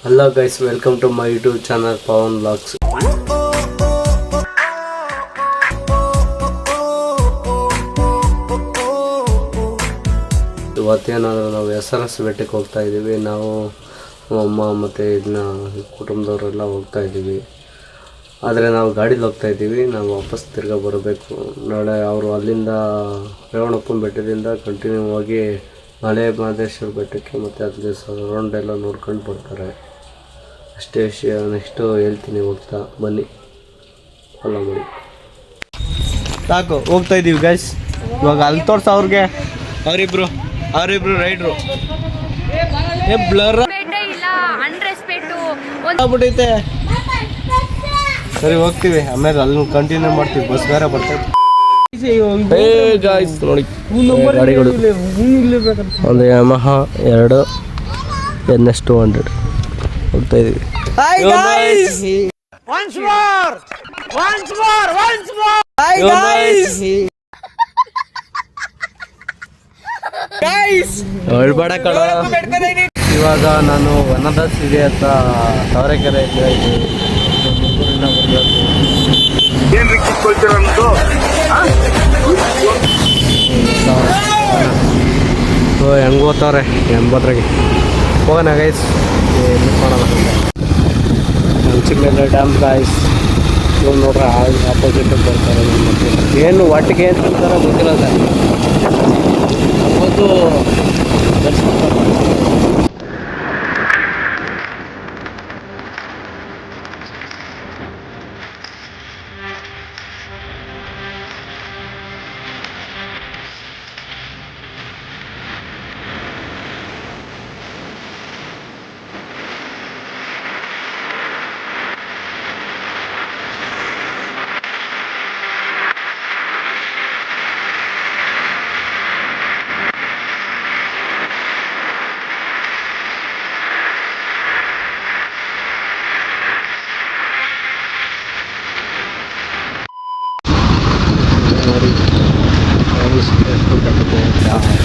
Hello guys, welcome to my YouTube channel Pawan Vlogs. ಇವತ್ತೇನಾದರೂ ನಾವು SRS ಬೆಟ್ಟಕ್ಕೆ ಹೋಗ್ತಾ ಇದ್ದೀವಿ. ನಾವು ಅಮ್ಮ ಮತ್ತು ಇದನ್ನ ಕುಟುಂಬದವರೆಲ್ಲ ಹೋಗ್ತಾ ಇದ್ದೀವಿ. ಆದರೆ ನಾವು ಗಾಡೀಲಿ ಹೋಗ್ತಾ ಇದ್ದೀವಿ. ನಾವು ವಾಪಸ್ ತಿರ್ಗಾ ಬರಬೇಕು. ನಾಳೆ ಅವರು ಅಲ್ಲಿಂದ ರೇವಣಪ್ಪನ ಬೆಟ್ಟದಿಂದ ಕಂಟಿನ್ಯೂ ಆಗಿ ಮಲೆ ಮಹದೇಶ್ವರ ಬೆಟ್ಟಕ್ಕೆ ಮತ್ತು ಅಲ್ಲಿ ರೌಂಡ್ ಎಲ್ಲ ನೋಡ್ಕೊಂಡು ಬರ್ತಾರೆ. ಅಷ್ಟೇ ವಿಷಯ. ನೆಕ್ಸ್ಟು ಹೇಳ್ತೀನಿ ಹೋಗ್ತಾ, ಬನ್ನಿ ಫಾಲೋ ಮಾಡಿ. ಸಾಕು, ಹೋಗ್ತಾ ಇದ್ದೀವಿ ಗೈಸ್. ಇವಾಗ ಅಲ್ಲಿ ತೋರ್ಸ ಅವ್ರಿಗೆ ಅವರಿಬ್ರು ರೈಡ್ರು ಬ್ಲರ್ ಆಗ್ಬಿಟ್ಟೈತೆ. ಸರಿ ಹೋಗ್ತೀವಿ, ಆಮೇಲೆ ಅಲ್ಲಿ ಕಂಟಿನ್ಯೂ ಮಾಡ್ತೀವಿ. ಬಸ್ ಬೇರೆ ಬರ್ತೈತೆ ಗಾಯ್ಸ್. ನೋಡಿ ಗಾಡಿಗಳು, ಒಂದು ಯಮಹ 2 NS 200 ಹೋಗ್ತಾ ಇದೀವಿ. ಹೇಳ್ಬೇಡ ಕಣ. ಇವಾಗ ನಾನು ವನದಾಸ್ ಇದೆ ಅಂತ ತಾವರೆಕೆರೆ ಹೆಂಗೆ ಓದ್ತವ್ರೆ 80 ಹೋಗೋಣ ಗೈಸ್. ಮಾಡೋಣ ಚಿಕ್ಕಮೇಲೆ ಡ್ಯಾಮ್ ಗಾಯ್ಸ್. ಇವಾಗ ನೋಡ್ರೆ ಆಪೋಸಿಟ್ ಬರ್ತಾರೆ. ಏನು ಒಟ್ಟಿಗೆ ಏನು ಅಂತಾರೆ ಗೊತ್ತಿರೋದ ಒಂದು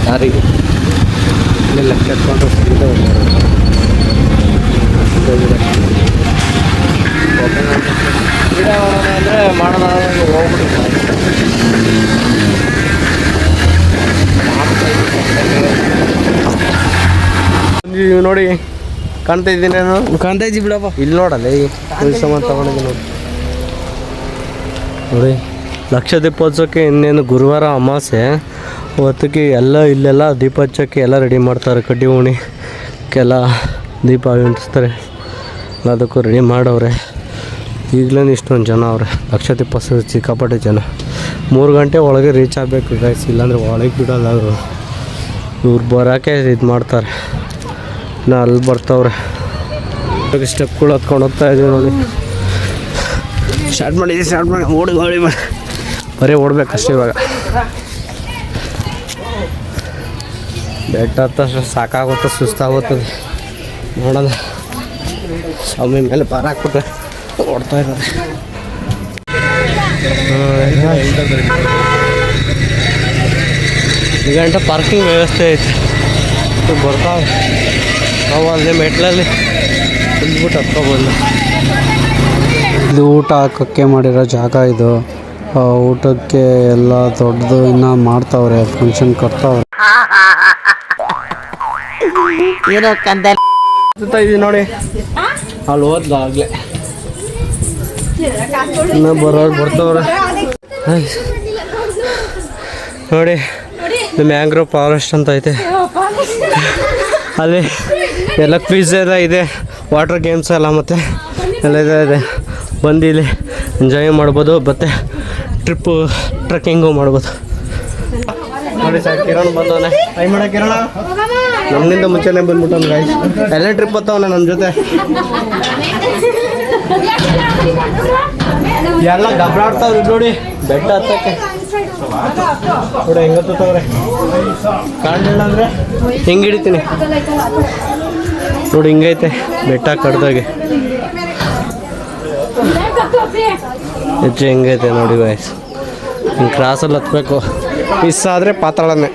ಯಾರಿಗೆ ಇಲ್ಲೆಲ್ಲ ಕೆತ್ಕೊಂಡು ಸಿಗುತ್ತೆ. ಅಂದರೆ ಮಾಡೋಣ ಹೋಗ್ಬಿಟ್ಟು ನೋಡಿ. ಕಾಣ್ತಾ ಇದ್ದೀನಿ ನಾನು. ಕಾಣ್ತಾ ಇದ್ದೀವಿ ಬಿಡಪ್ಪ. ಇಲ್ಲಿ ನೋಡಲ್ಲ ಈ ಸಾಮಾನು ತಗೊಂಡಿದ್ದೀನಿ ನೋಡಿ. ನೋಡಿ ಲಕ್ಷ ದೀಪೋತ್ಸವಕ್ಕೆ ಇನ್ನೇನು ಗುರುವಾರ ಅಮಾವಾಸ್ಯೆ ಹೊತ್ತಿಗೆ ಎಲ್ಲ ಇಲ್ಲೆಲ್ಲ ದೀಪ ಹಚ್ಚೋಕ್ಕೆ ಎಲ್ಲ ರೆಡಿ ಮಾಡ್ತಾರೆ. ಕಡ್ಡಿ ಉಣಿಕೆಲ್ಲ ದೀಪ ಅಂಟಿಸ್ತಾರೆ. ಅದಕ್ಕೂ ರೆಡಿ ಮಾಡವ್ರೆ. ಈಗಲೇ ಇಷ್ಟೊಂದು ಜನ ಅವ್ರೆ. ಲಕ್ಷ ದೀಪೋತ್ಸವ ಸಿಕ್ಕಾಪಟ್ಟೆ ಜನ. 3 ಗಂಟೆ ಒಳಗೆ ರೀಚ್ ಆಗಬೇಕು ಗೈಸ್, ಇಲ್ಲಾಂದರೆ ಒಳಗೆ ಬಿಡೋಲ್ಲ ಅವರು. ಇವ್ರು ಬರೋಕ್ಕೆ ಇದು ಮಾಡ್ತಾರೆ. ನಾ ಅಲ್ಲಿ ಬರ್ತವ್ರೆ. ಸ್ಟೆಪ್ಗಳು ಹತ್ಕೊಂಡು ಹೋಗ್ತಾ ಇದ್ದೀವಿ ನೋಡಿ. ಸ್ಟಾರ್ಟ್ ಮಾಡಿ ಓಡಿ ಬರೀ ಓಡ್ಬೇಕಷ್ಟೇ. ಇವಾಗ ಬೆಟ್ಟ ಹತ್ತಷ್ಟು ಸಾಕಾಗುತ್ತೆ, ಸುಸ್ತಾಗುತ್ತದೆ. ನೋಡೋಣ. ಸ್ವಾಮಿ ಮೇಲೆ ಪಾರ ಹಾಕ್ಬಿಟ್ಟು ಓಡ್ತಾ ಇದ್ದಾರೆ. ಈ ಗಂಟೆ ಪಾರ್ಕಿಂಗ್ ವ್ಯವಸ್ಥೆ ಐತೆ. ಬರ್ತಾವೆ ನಾವು ಅಲ್ಲೇ ಮೆಟ್ಲಲ್ಲಿ ಕುಂದ್ಬಿಟ್ಟು ಹತ್ಕೊಬೋದು. ಇದು ಊಟ ಹಾಕೋಕ್ಕೆ ಮಾಡಿರೋ ಜಾಗ. ಇದು ಊಟಕ್ಕೆ ಎಲ್ಲ ದೊಡ್ಡದು ಇನ್ನು ಮಾಡ್ತಾವ್ರೆ. ಫಂಕ್ಷನ್ ಕೊಡ್ತಾವ್ರೆ. ಏನೋ ಕಂದ ಇದೀವಿ ನೋಡಿ. ಅಲ್ಲಿ ಹೋದ್ಲ ಆಗ್ಲೇ ಇನ್ನು ಬರೋರು ಬರ್ತವ್ರೆ ನೋಡಿ. ಮ್ಯಾಂಗ್ರೋವ್ ಫಾರೆಸ್ಟ್ ಅಂತ ಐತೆ. ಅಲ್ಲಿ ಎಲ್ಲ ಕ್ವಿಜ್ ಎಲ್ಲ ಇದೆ, ವಾಟರ್ ಗೇಮ್ಸ್ ಎಲ್ಲ ಮತ್ತು ಎಲ್ಲ ಇದೆ. ಬಂದು ಇಲ್ಲಿ ಎಂಜಾಯ್ ಮಾಡ್ಬೋದು, ಮತ್ತು ಟ್ರೆಕ್ಕಿಂಗು ಮಾಡ್ಬೋದು ನೋಡಿ. ಸರ್ ಕಿರಣ್ ಬಂದವನೆ. ಐ ಮಾಡ ಕಿರಣ ನಮ್ಮಿಂದ ಮುಂಚೆನೇ ಬಂದ್ಬಿಟ್ಟು ಗಾಯ್ಸ್. ಎಲ್ಲ ಟ್ರಿಪ್ ಬರ್ತಾವನೆ ನಮ್ಮ ಜೊತೆ. ಎಲ್ಲ ಗಬ್ರಾಡ್ತಾವ್ರಿ ನೋಡಿ ಬೆಟ್ಟ ಹತ್ತಕ್ಕೆ. ನೋಡಿ ಹೆಂಗೆ ಹತ್ತವ್ರೆ. ಕಾಣಲಿಲ್ಲ ಅಂದರೆ ಹೆಂಗೆ ಹಿಡಿತೀನಿ ನೋಡಿ. ಹಿಂಗೈತೆ ಬೆಟ್ಟ ಕಡ್ದಾಗೆ. ಹೆಚ್ಚು ಹೆಂಗೈತೆ ನೋಡಿ ಗಾಯ್ಸ್. ಹಿಂಗೆ ಕ್ರಾಸಲ್ಲಿ ಹತ್ಬೇಕು. ಮಿಸ್ ಆದರೆ ಪಾತಾಳನೆ.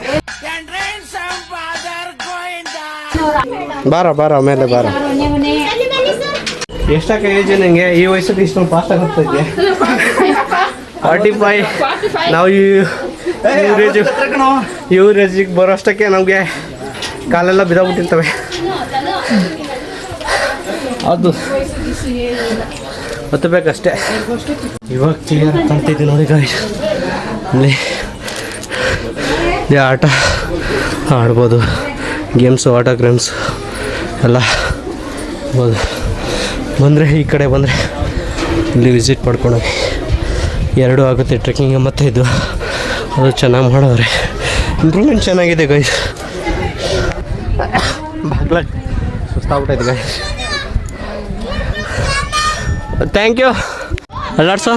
ಬಾರ ಮೇಲೆ ಬಾರ. ಎಷ್ಟಕ್ಕ ಏಜ್ ನಿಂಗೆ ಈ ವಯಸ್ಸಲ್ಲಿ ಇಷ್ಟೊಂದು ಫಾಸ್ಟ್ ಆಗುತ್ತೆ 45. ನಾವು ಇವ್ರೇಜಿಗೆ ಬರೋಷ್ಟಕ್ಕೆ ನಮಗೆ ಕಾಲೆಲ್ಲ ಬಿದ್ದೋಗ್ಬಿಟ್ಟಿರ್ತವೆ. ಅದು ಹತ್ತಬೇಕಷ್ಟೇ. ಇವಾಗ ಕ್ಲಿಯರ್ ಕಾಣ್ತೈತಿ ನೋಡಿ ಗಾಯ್ಸ್. ಅಲ್ಲಿ ಆಟ ಆಡ್ಬೋದು, ಗೇಮ್ಸು, ಆಟ ಗೇಮ್ಸು ಎಲ್ಲ ಆಗ್ಬೋದು. ಬಂದರೆ ಈ ಕಡೆ ಬಂದರೆ ಇಲ್ಲಿ ವಿಸಿಟ್ ಮಾಡ್ಕೊಂಡೋಗಿ ಎರಡೂ ಆಗುತ್ತೆ, ಟ್ರೆಕ್ಕಿಂಗ್ ಮತ್ತು ಇದು. ಅದು ಚೆನ್ನಾಗಿ ಮಾಡೋರೆ, ಇಂಪ್ರೂವ್ಮೆಂಟ್ ಚೆನ್ನಾಗಿದೆ ಗೈಸ್. ಬಾಗ್ಲ ಸುಸ್ತಾಗ್ಬಿಟ್ಟೈತೆ ಗೈಸ್. Thank you. ಅಲ್ಲಾಡ್ಸೋ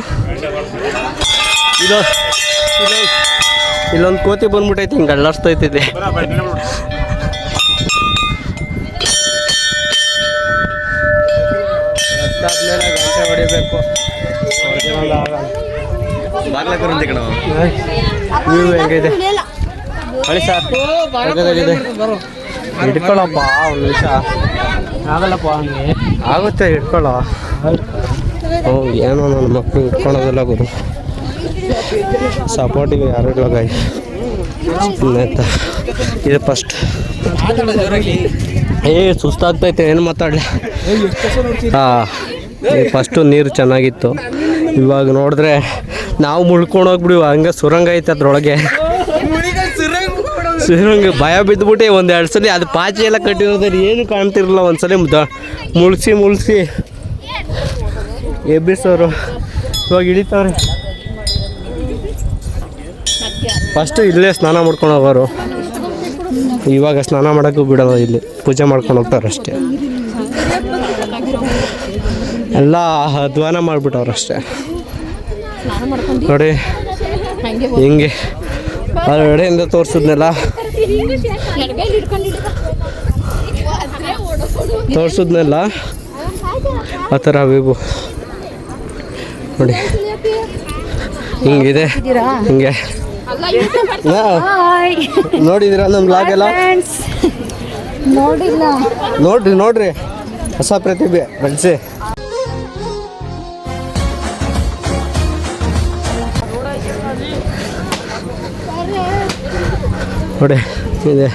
ಇಲ್ಲೊಂದು ಕೋತಿ ಬಂದ್ಬಿಟ್ಟೈತೆ, ಹಿಂಗೆ ಅಲ್ಲಾಡ್ಸ್ತೈತಿದೆ. ಅಷ್ಟಾದ್ಮೇಲೆ ಗಂಟೆ ಹೊಡಿಬೇಕು. ನೀವು ಹೆಂಗಿದೆ ಹೇಳಿ ಸರ್? ಇದೆ ಹಿಡ್ಕೊಳ್ಳಪ್ಪ, ಒಂದು ನಿಮಿಷ ಆಗಲ್ಲಪ್ಪ. ಹಂಗೆ ಆಗುತ್ತೆ, ಹಿಡ್ಕೊಳ್ಳೋ. ಹ್ಞೂ, ಏನೋ ನನ್ನ ಮಕ್ಕಳು ಇಟ್ಕೊಳೋದಿಲ್ಲ ಗುರು. ಸಪೋರ್ಟಿಗೆ ಯಾರು ಇವಾಗ ಆಯ್ತಾ. ಇದು ಫಸ್ಟ್ ಸುಸ್ತಾಗ್ತೈತೆ, ಏನು ಮಾತಾಡಲಿ. ಹಾಂ, ಫಸ್ಟು ನೀರು ಚೆನ್ನಾಗಿತ್ತು. ಇವಾಗ ನೋಡಿದ್ರೆ ನಾವು ಮುಳ್ಕೊಂಡೋಗ್ಬಿಡಿ, ಹಂಗೆ ಸುರಂಗ ಐತೆ ಅದ್ರೊಳಗೆ. ಸುರಂಗ ಭಯ ಬಿದ್ದುಬಿಟ್ಟೆ ಒಂದೆರಡು ಸಲ. ಅದು ಪಾಚಿ ಎಲ್ಲ ಕಟ್ಟಿರೋದ್ರೆ ಏನು ಕಾಣ್ತಿರಲಿಲ್ಲ. ಒಂದ್ಸಲ ಮುಳ್ಸಿ ಎಬ್ಬಿಸೋರು ಇವಾಗ ಇಳಿತವ್ರೆ. ಫಸ್ಟು ಇಲ್ಲೇ ಸ್ನಾನ ಮಾಡ್ಕೊಂಡು ಹೋಗೋರು, ಇವಾಗ ಸ್ನಾನ ಮಾಡೋಕ್ಕೂ ಬಿಡೋದು, ಇಲ್ಲಿ ಪೂಜೆ ಮಾಡ್ಕೊಂಡು ಹೋಗ್ತಾರೆ ಅಷ್ಟೇ. ಎಲ್ಲ ಅಧ್ವಾನ ಮಾಡಿಬಿಟ್ಟವ್ರಷ್ಟೇ ನೋಡಿ. ಹಿಂಗೆ ಅದು ಎಡೆಯಿಂದ ತೋರಿಸಿದ್ನಲ್ಲ, ಆ ಥರ ವಿವು ನೋಡಿ. ಹಿಂಗಿದೆ, ಹಿಂಗೆ ನೋಡಿದ್ದೀರಾ ನಮ್ಮ ಬ್ಲಾಗ್ ಎಲ್ಲ? ನೋಡ್ರಿ ಹೊಸ ಪ್ರತಿಭೆ ಬೆಳೆಸಿ. ನೋಡಿ ಇದೆ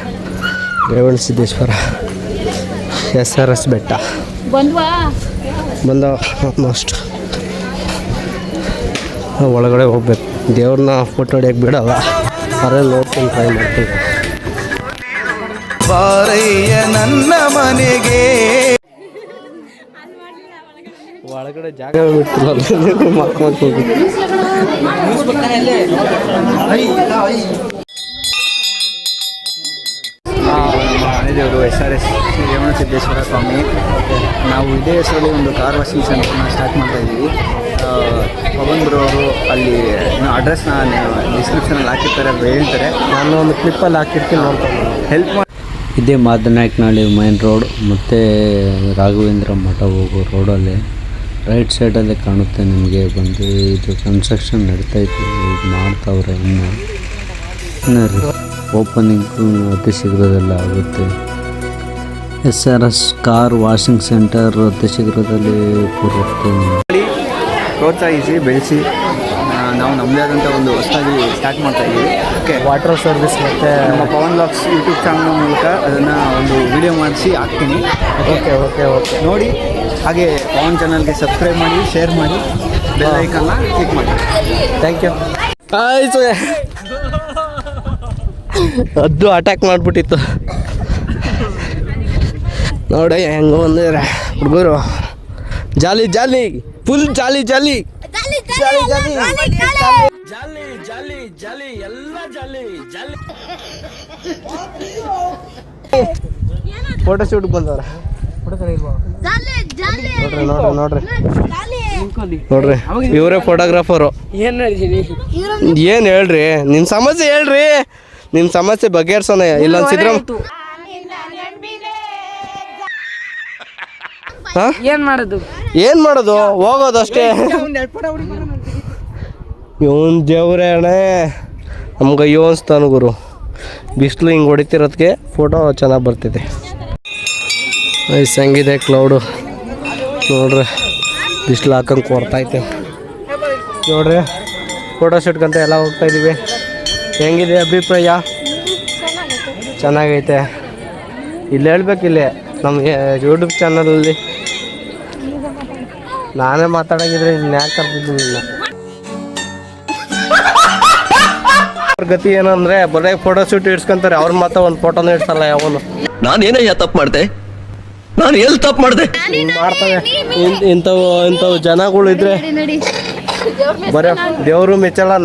ರೇವಣಸಿದ್ದೇಶ್ವರ, SRS ಬೆಟ್ಟ ಬಂದ ಆಲ್ಮೋಸ್ಟ್. ಒಳಗಡೆ ಹೋಗ್ಬೇಕು. ದೇವ್ರನ್ನ ಫೋಟೋ ಹೊಡಿಯೋಕ್ಕೆ ಬಿಡಲ್ಲ, ಅದೇ ನೋಡ್ಕೊಂಡು ಟ್ರೈ ಮಾಡ್ತೀನಿ. ಬಾರಯ್ಯ ನನ್ನ ಮನೆಗೆ ಒಳಗಡೆ ಜಾಗ ಬಿಡ್ತಿಲ್ಲ, ದೇವರು SRS ರೇವಣಸಿದ್ದೇಶ್ವರ ಸ್ವಾಮಿ. ನಾವು ಇದೇ ಹೆಸರಲ್ಲಿ ಒಂದು ಕಾರ್ ವಾಷಿಂಗ್ ಸೆಂಟರ್ನ ಸ್ಟಾರ್ಟ್ ಮಾಡ್ತಾ ಇದ್ದೀವಿ. ಪವನ್ ಬ್ರೋ ಅವರು ಅಲ್ಲಿ ಅಡ್ರೆಸ್ನ ಡಿಸ್ಕ್ರಿಪ್ಷನಲ್ಲಿ ಹಾಕಿರ್ತಾರೆ, ಅದು ಹೇಳ್ತಾರೆ. ನಾನು ಒಂದು ಕ್ಲಿಪ್ಪಲ್ಲಿ ಹಾಕಿರ್ತೀನಿ, ನೋಡ್ಕೊಂಡು ಹೆಲ್ಪ್ ಮಾಡಿ. ಇದೇ ಮಾದನಾಯಕನಹಳ್ಳಿ ಮೈನ್ ರೋಡ್ ಮತ್ತು ರಾಘವೇಂದ್ರ ಮಠ ಹೋಗೋ ರೋಡಲ್ಲಿ ರೈಟ್ ಸೈಡಲ್ಲೇ ಕಾಣುತ್ತೆ ನಿಮಗೆ. ಬಂದು ಇದು ಕನ್ಸ್ಟ್ರಕ್ಷನ್ ನಡೀತೈತಿ, ಇದು ಮಾಡ್ತಾವ್ರೆ. ಇನ್ನೂ ರೀ ಓಪನಿಂಗು ಅತಿ ಶೀಘ್ರದಲ್ಲೇ ಆಗುತ್ತೆ. SRS ಕಾರ್ ವಾಷಿಂಗ್ ಸೆಂಟರ್ ಅತಿ ಶೀಘ್ರದಲ್ಲಿ ಬರುತ್ತೆ. ಪ್ರೋತ್ಸಾಹಿಸಿ, ಬೆಳೆಸಿ. ನಾವು ನಮ್ಮದೇ ಆದಂಥ ಒಂದು ಹೊಸದಾಗಿ ಸ್ಟಾರ್ಟ್ ಮಾಡ್ತಾ ಇದ್ದೀವಿ. ಓಕೆ, ವಾಟರ್ ಸರ್ವಿಸ್ ಮತ್ತು ನಮ್ಮ ಪವನ್ ಬ್ಲಾಗ್ಸ್ ಯೂಟ್ಯೂಬ್ ಚಾನಲ್ ಮೂಲಕ ಅದನ್ನು ಒಂದು ವಿಡಿಯೋ ಮಾಡಿಸಿ ಹಾಕ್ತೀನಿ. ಓಕೆ ನೋಡಿ. ಹಾಗೆ ಪವನ್ ಚಾನಲ್ಗೆ ಸಬ್ಸ್ಕ್ರೈಬ್ ಮಾಡಿ, ಶೇರ್ ಮಾಡಿ, ಬೆಲ್ ಐಕನ್ನ ಕ್ಲಿಕ್ ಮಾಡಿ. Thank you. ಆಯ್ತು, ಅದು ಅಟ್ಯಾಕ್ ಮಾಡಿಬಿಟ್ಟಿತ್ತು ನೋಡಿ. ಹೆಂಗೆ ಬಂದಿದ್ರೆ ಹುಡುಗರು, ಜಾಲಿ ಫುಲ್ ಜಾಲಿ ಎಲ್ಲ ಜಾಲಿ. ಫೋಟೋ ಶೂಟ್ ಬಂದವ್ರ ನೋಡ್ರಿ, ಇವರೇ ಫೋಟೋಗ್ರಾಫರು. ಏನು ಹೇಳ್ರಿ, ನಿಮ್ಮ ಸಮಸ್ಯೆ ಹೇಳ್ರಿ, ನಿಮ್ಮ ಸಮಸ್ಯೆ ಬಗೆಹರಿಸೋಣ. ಇಲ್ಲೊಂದು ಸಿದ್ರಾಮ್ ಏನ್ ಮಾಡೋದು ಹೋಗೋದು ಅಷ್ಟೇ. ಇವನ್ ದೇವ್ರೇ ಅಣ್ಣ, ನಮ್ಗೆ ಅಯ್ಯೋ ಅನ್ಸ್ತಾನು ಗುರು. ಬಿಸಿಲು ಹಿಂಗೆ ಹೊಡಿತಿರೋದಕ್ಕೆ ಫೋಟೋ ಚೆನ್ನಾಗಿ ಬರ್ತಿದೆ. ಹೆಂಗಿದೆ ಕ್ಲೌಡು, ನೋಡ್ರಿ ಬಿಸಿಲು ಹಾಕಂಗೆ ಕೊಡ್ತೈತೆ ನೋಡ್ರಿ. ಫೋಟೋ ಶೂಟ್ಗಂತ ಎಲ್ಲ ಹೋಗ್ತಾಯಿದ್ದೀವಿ. ಹೆಂಗಿದೆ ಅಭಿಪ್ರಾಯ? ಚೆನ್ನಾಗೈತೆ. ಇಲ್ಲಿ ಹೇಳ್ಬೇಕಿಲ್ಲೇ ನಮ್ಮ ಯೂಟ್ಯೂಬ್ ಚಾನಲಲ್ಲಿ ನಾನೇ ಮಾತಾಡೋಂಗಿದ್ರೆ ಇನ್ಯಾಕೆ ಕರ್ತಿದ್ದೀನಿ. ಅವ್ರ ಗತಿ ಏನಂದರೆ ಬರೀ ಫೋಟೋ ಶೂಟ್ ಇಡ್ಸ್ಕೊಂತಾರೆ, ಅವ್ರ ಮಾತ್ರ ಒಂದು ಫೋಟೋನ ಇಡ್ಸಲ್ಲ ಯಾವನು. ನಾನೇನಯ್ಯ ತಪ್ಪು ಮಾಡಿದೆ? ನಾನು ಎಲ್ಲಿ ತಪ್ಪು ಮಾಡಿದೆ? ಮಾಡ್ತವೆ ಇಂಥವು ಜನಗಳು ಇದ್ರೆ ಬರೀ ದೇವರು ಮೆಚ್ಚಲ್ಲ.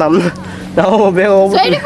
ನಾವು ಬೇಗ ಹೋಗ್ಬಿಟ್ಟು